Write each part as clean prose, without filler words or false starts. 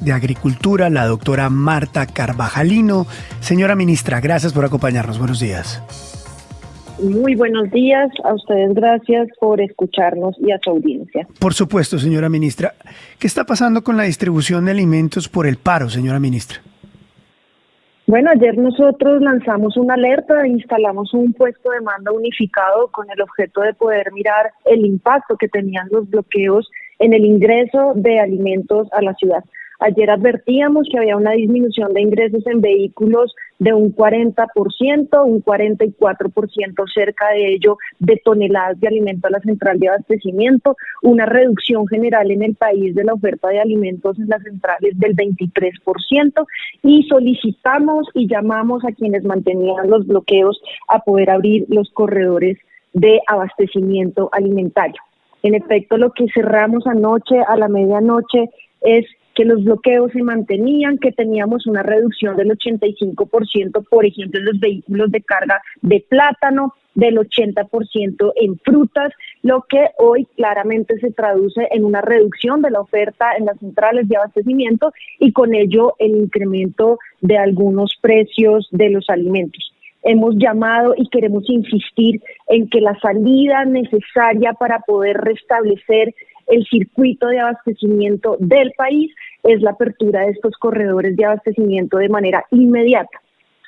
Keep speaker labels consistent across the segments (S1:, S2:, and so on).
S1: de Agricultura, la doctora Marta Carvajalino. Señora ministra, gracias por acompañarnos. Buenos días.
S2: Muy buenos días a ustedes, gracias por escucharnos y a su audiencia.
S1: Por supuesto, señora ministra. ¿Qué está pasando con la distribución de alimentos por el paro, señora ministra?
S2: Bueno, ayer nosotros lanzamos una alerta, instalamos un puesto de mando unificado con el objeto de poder mirar el impacto que tenían los bloqueos en el ingreso de alimentos a la ciudad. Ayer advertíamos que había una disminución de ingresos en vehículos de un 40%, un 44% cerca de ello de toneladas de alimento a la central de abastecimiento, una reducción general en el país de la oferta de alimentos en las centrales del 23% y solicitamos y llamamos a quienes mantenían los bloqueos a poder abrir los corredores de abastecimiento alimentario. En efecto, lo que cerramos anoche a la medianoche es que los bloqueos se mantenían, que teníamos una reducción del 85%, por ejemplo, en los vehículos de carga de plátano, del 80% en frutas, lo que hoy claramente se traduce en una reducción de la oferta en las centrales de abastecimiento y con ello el incremento de algunos precios de los alimentos. Hemos llamado y queremos insistir en que la salida necesaria para poder restablecer el circuito de abastecimiento del país es la apertura de estos corredores de abastecimiento de manera inmediata.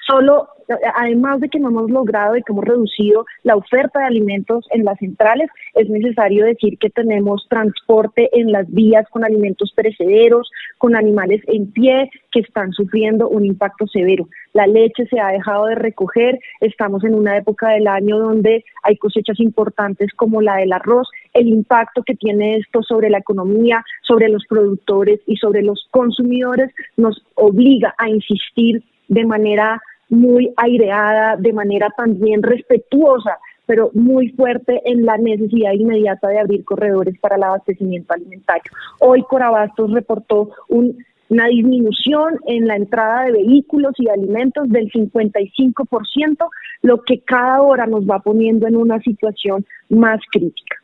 S2: Solo, además de que no hemos logrado y que hemos reducido la oferta de alimentos en las centrales, es necesario decir que tenemos transporte en las vías con alimentos perecederos, con animales en pie que están sufriendo un impacto severo. La leche se ha dejado de recoger, estamos en una época del año donde hay cosechas importantes como la del arroz. El impacto que tiene esto sobre la economía, sobre los productores y sobre los consumidores nos obliga a insistir de manera muy aireada, de manera también respetuosa, pero muy fuerte en la necesidad inmediata de abrir corredores para el abastecimiento alimentario. Hoy Corabastos reportó una disminución en la entrada de vehículos y de alimentos del 55%, lo que cada hora nos va poniendo en una situación más crítica.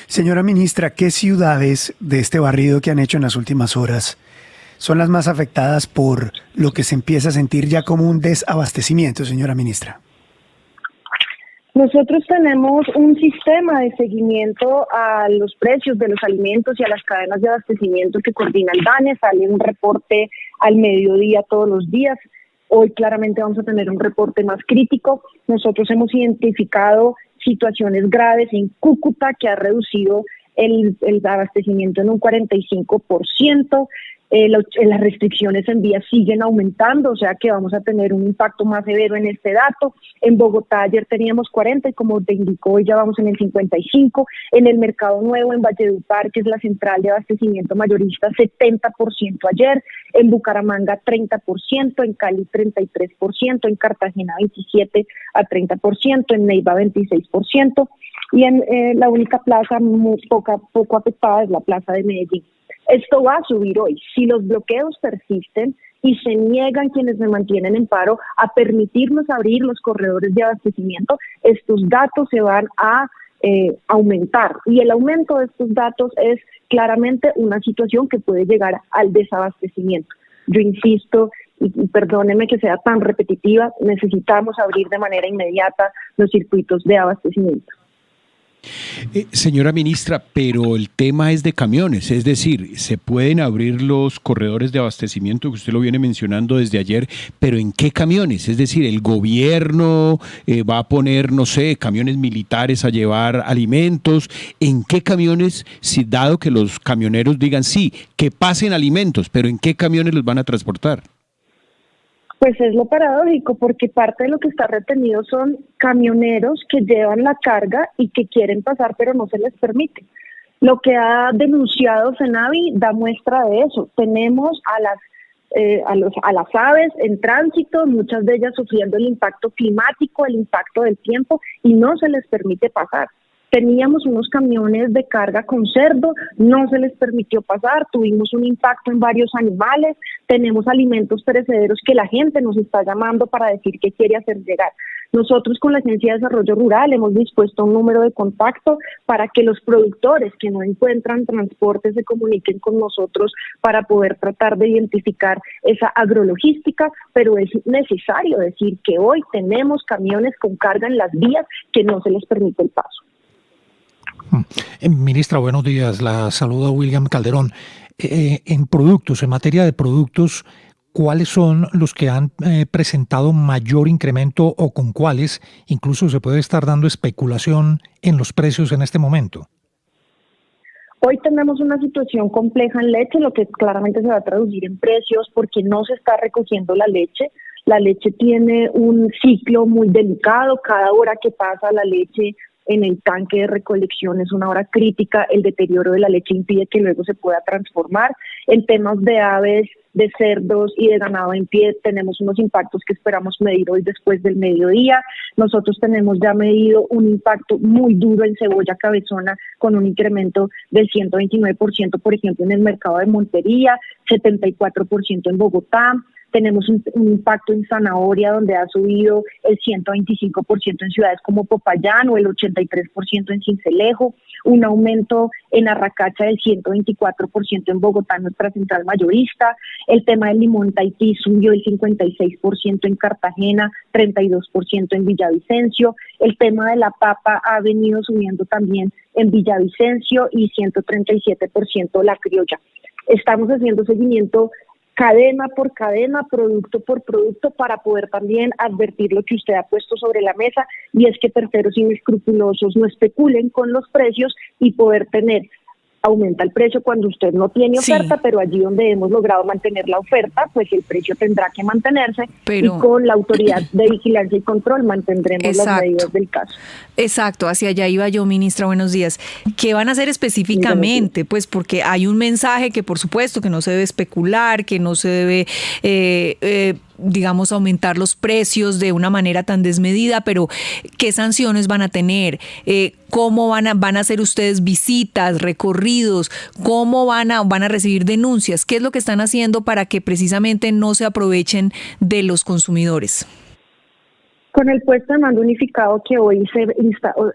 S1: Señora ministra, ¿qué ciudades de este barrido que han hecho en las últimas horas son las más afectadas por lo que se empieza a sentir ya como un desabastecimiento, señora ministra?
S2: Nosotros tenemos un sistema de seguimiento a los precios de los alimentos y a las cadenas de abastecimiento que coordina el DANE. Sale un reporte al mediodía todos los días. Hoy claramente vamos a tener un reporte más crítico. Nosotros hemos identificado situaciones graves en Cúcuta, que ha reducido el abastecimiento en un 45%. Las restricciones en vías siguen aumentando, o sea que vamos a tener un impacto más severo en este dato. En Bogotá ayer teníamos 40 y como te indicó, hoy ya vamos en el 55. En el Mercado Nuevo, en Valledupar, que es la central de abastecimiento mayorista, 70% ayer. En Bucaramanga, 30%. En Cali, 33%. En Cartagena, 27 a 30%. En Neiva, 26%. Y en la única plaza poco afectada es la plaza de Medellín. Esto va a subir hoy. Si los bloqueos persisten y se niegan quienes se mantienen en paro a permitirnos abrir los corredores de abastecimiento, estos datos se van a aumentar. Y el aumento de estos datos es claramente una situación que puede llegar al desabastecimiento. Yo insisto, y perdóneme que sea tan repetitiva, necesitamos abrir de manera inmediata los circuitos de abastecimiento.
S3: Señora ministra, pero el tema es de camiones, es decir, se pueden abrir los corredores de abastecimiento, que usted lo viene mencionando desde ayer, pero ¿en qué camiones? Es decir, ¿el gobierno va a poner, no sé, camiones militares a llevar alimentos? ¿En qué camiones, si dado que los camioneros digan sí, que pasen alimentos, pero ¿en qué camiones los van a transportar?
S2: Pues es lo paradójico, porque parte de lo que está retenido son camioneros que llevan la carga y que quieren pasar, pero no se les permite. Lo que ha denunciado Senavi da muestra de eso. Tenemos a las aves en tránsito, muchas de ellas sufriendo el impacto climático, el impacto del tiempo, y no se les permite pasar. Teníamos unos camiones de carga con cerdo, no se les permitió pasar, tuvimos un impacto en varios animales, tenemos alimentos perecederos que la gente nos está llamando para decir que quiere hacer llegar. Nosotros con la Agencia de Desarrollo Rural hemos dispuesto un número de contacto para que los productores que no encuentran transporte se comuniquen con nosotros para poder tratar de identificar esa agrologística, pero es necesario decir que hoy tenemos camiones con carga en las vías que no se les permite el paso.
S4: Ministra, buenos días. La saluda William Calderón. En materia de productos, ¿cuáles son los que han presentado mayor incremento o con cuáles incluso se puede estar dando especulación en los precios en este momento?
S2: Hoy tenemos una situación compleja en leche, lo que claramente se va a traducir en precios porque no se está recogiendo la leche. La leche tiene un ciclo muy delicado. Cada hora que pasa la leche en el tanque de recolección es una hora crítica. El deterioro de la leche impide que luego se pueda transformar. En temas de aves, de cerdos y de ganado en pie tenemos unos impactos que esperamos medir hoy después del mediodía. Nosotros tenemos ya medido un impacto muy duro en cebolla cabezona con un incremento del 129%, por ejemplo, en el mercado de Montería, 74% en Bogotá. Tenemos un impacto en zanahoria donde ha subido el 125% en ciudades como Popayán o el 83% en Sincelejo, un aumento en Arracacha del 124% en Bogotá, nuestra central mayorista. El tema del limón Tahití subió el 56% en Cartagena, 32% en Villavicencio. El tema de la papa ha venido subiendo también en Villavicencio y 137% la criolla. Estamos haciendo seguimiento cadena por cadena, producto por producto, para poder también advertir lo que usted ha puesto sobre la mesa, y es que terceros inescrupulosos no especulen con los precios y poder tener, aumenta el precio cuando usted no tiene oferta, pero allí donde hemos logrado mantener la oferta, pues el precio tendrá que mantenerse, y con la autoridad de vigilancia y control mantendremos las medidas del caso.
S5: Exacto, hacia allá iba yo, ministra, buenos días. ¿Qué van a hacer específicamente? Pues porque hay un mensaje que por supuesto que no se debe especular, que no se debe digamos, aumentar los precios de una manera tan desmedida, pero ¿qué sanciones van a tener? ¿Cómo van a hacer ustedes visitas, recorridos? ¿Cómo van a recibir denuncias? ¿Qué es lo que están haciendo para que precisamente no se aprovechen de los consumidores?
S2: Con el puesto de mando unificado que hoy se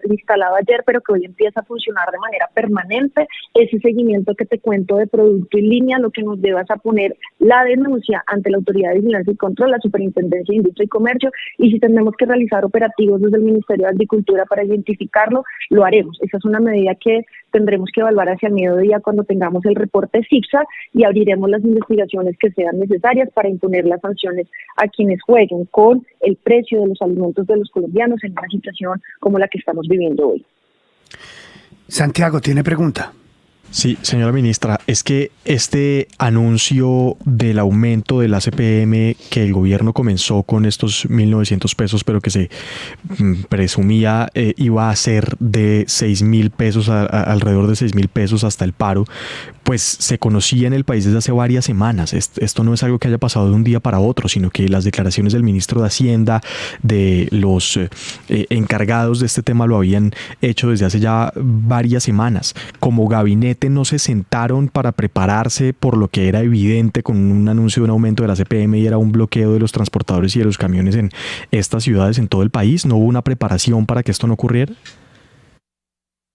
S2: instalaba ayer, pero que hoy empieza a funcionar de manera permanente, ese seguimiento que te cuento de producto en línea, lo que nos lleva a poner la denuncia ante la Autoridad de Vigilancia y Control, la Superintendencia de Industria y Comercio, y si tenemos que realizar operativos desde el Ministerio de Agricultura para identificarlo, lo haremos. Esa es una medida que tendremos que evaluar hacia el mediodía cuando tengamos el reporte CIPSA, y abriremos las investigaciones que sean necesarias para imponer las sanciones a quienes jueguen con el precio de los alimentos de los colombianos en una situación como la que estamos viviendo hoy.
S1: Santiago tiene pregunta.
S6: Sí, señora ministra, es que este anuncio del aumento del ACPM que el gobierno comenzó con estos 1.900 pesos, pero que se presumía iba a ser de 6.000 pesos, alrededor de 6.000 pesos hasta el paro, pues se conocía en el país desde hace varias semanas. Esto no es algo que haya pasado de un día para otro, sino que las declaraciones del ministro de Hacienda, de los encargados de este tema, lo habían hecho desde hace ya varias semanas. Como gabinete no se sentaron para prepararse por lo que era evidente con un anuncio de un aumento de la CPM y era un bloqueo de los transportadores y de los camiones en estas ciudades, en todo el país. ¿No hubo una preparación para que esto no ocurriera?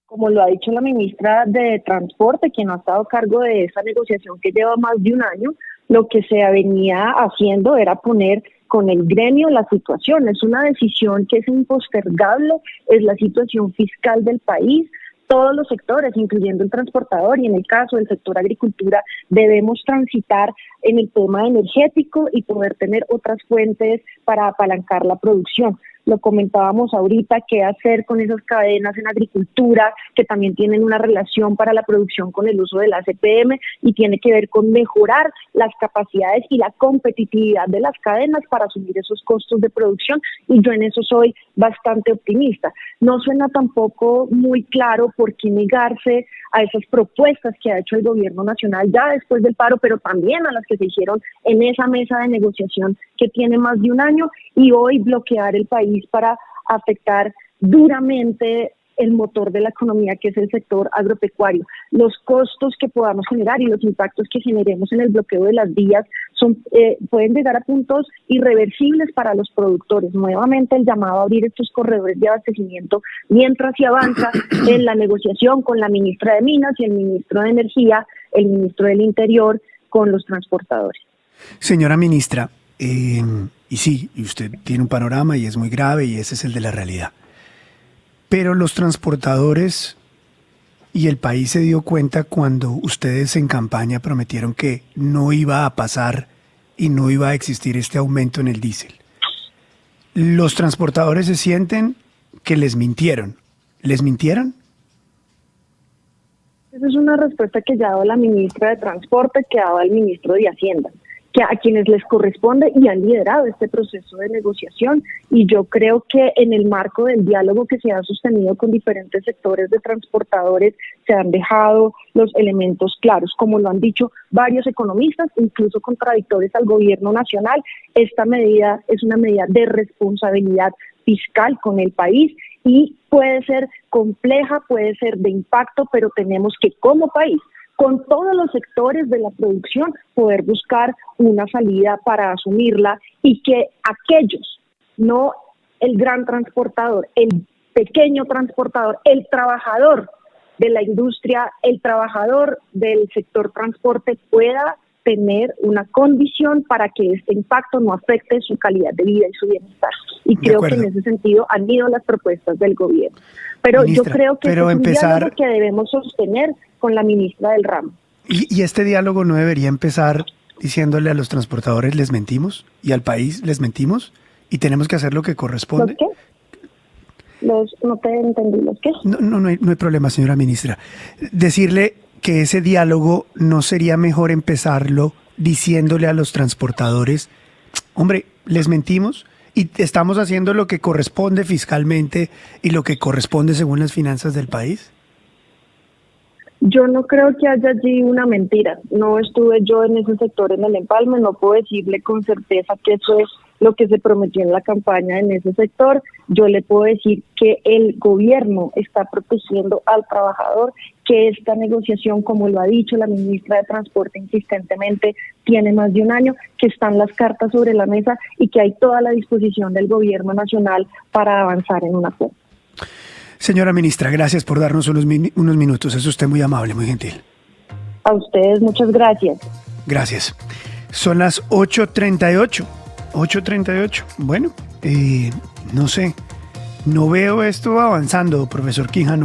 S2: Como lo ha dicho la ministra de Transporte, quien ha estado a cargo de esa negociación que lleva más de un año, lo que se venía haciendo era poner con el gremio la situación. Es una decisión que es impostergable, es la situación fiscal del país. Todos los sectores, incluyendo el transportador y en el caso del sector agricultura, debemos transitar en el tema energético y poder tener otras fuentes para apalancar la producción. Lo comentábamos ahorita, qué hacer con esas cadenas en agricultura que también tienen una relación para la producción con el uso del ACPM, y tiene que ver con mejorar las capacidades y la competitividad de las cadenas para asumir esos costos de producción, y yo en eso soy bastante optimista. No suena tampoco muy claro por qué negarse a esas propuestas que ha hecho el gobierno nacional ya después del paro, pero también a las que se hicieron en esa mesa de negociación que tiene más de un año, y hoy bloquear el país para afectar duramente el motor de la economía, que es el sector agropecuario. Los costos que podamos generar y los impactos que generemos en el bloqueo de las vías pueden llegar a puntos irreversibles para los productores. Nuevamente el llamado a abrir estos corredores de abastecimiento mientras se avanza en la negociación con la ministra de Minas y el ministro de Energía, el ministro del Interior, con los transportadores.
S1: Señora ministra, y sí, y usted tiene un panorama y es muy grave y ese es el de la realidad. Pero los transportadores y el país se dio cuenta cuando ustedes en campaña prometieron que no iba a pasar y no iba a existir este aumento en el diésel. Los transportadores se sienten que les mintieron. ¿Les mintieron?
S2: Esa es una respuesta que ya ha dado la ministra de Transporte, que ha dado el ministro de Hacienda, que a quienes les corresponde y han liderado este proceso de negociación. Y yo creo que en el marco del diálogo que se ha sostenido con diferentes sectores de transportadores se han dejado los elementos claros. Como lo han dicho varios economistas, incluso contradictores al gobierno nacional, esta medida es una medida de responsabilidad fiscal con el país y puede ser compleja, puede ser de impacto, pero tenemos que como país, con todos los sectores de la producción, poder buscar una salida para asumirla y que aquellos, no el gran transportador, el pequeño transportador, el trabajador de la industria, el trabajador del sector transporte pueda tener una condición para que este impacto no afecte su calidad de vida y su bienestar. Y creo que en ese sentido han ido las propuestas del gobierno. Pero ministra, yo creo que es un diálogo que debemos sostener con la ministra del ramo.
S1: ¿Y este diálogo no debería empezar diciéndole a los transportadores les mentimos y al país les mentimos y tenemos que hacer lo que corresponde?
S2: ¿Los qué? No te entendí, ¿los qué?
S1: No hay problema, señora ministra. Decirle que ese diálogo no sería mejor empezarlo diciéndole a los transportadores, hombre, les mentimos y estamos haciendo lo que corresponde fiscalmente y lo que corresponde según las finanzas del país.
S2: Yo no creo que haya allí una mentira. No estuve yo en ese sector en el empalme, no puedo decirle con certeza que eso es lo que se prometió en la campaña en ese sector. Yo le puedo decir que el gobierno está protegiendo al trabajador, que esta negociación, como lo ha dicho la ministra de Transporte insistentemente, tiene más de un año, que están las cartas sobre la mesa y que hay toda la disposición del gobierno nacional para avanzar en un acuerdo.
S1: Señora ministra, gracias por darnos unos minutos. Es usted muy amable, muy gentil.
S2: A ustedes, muchas gracias.
S1: Gracias. Son las 8:38. 8:38. Bueno, no sé. No veo esto avanzando, profesor Quijano.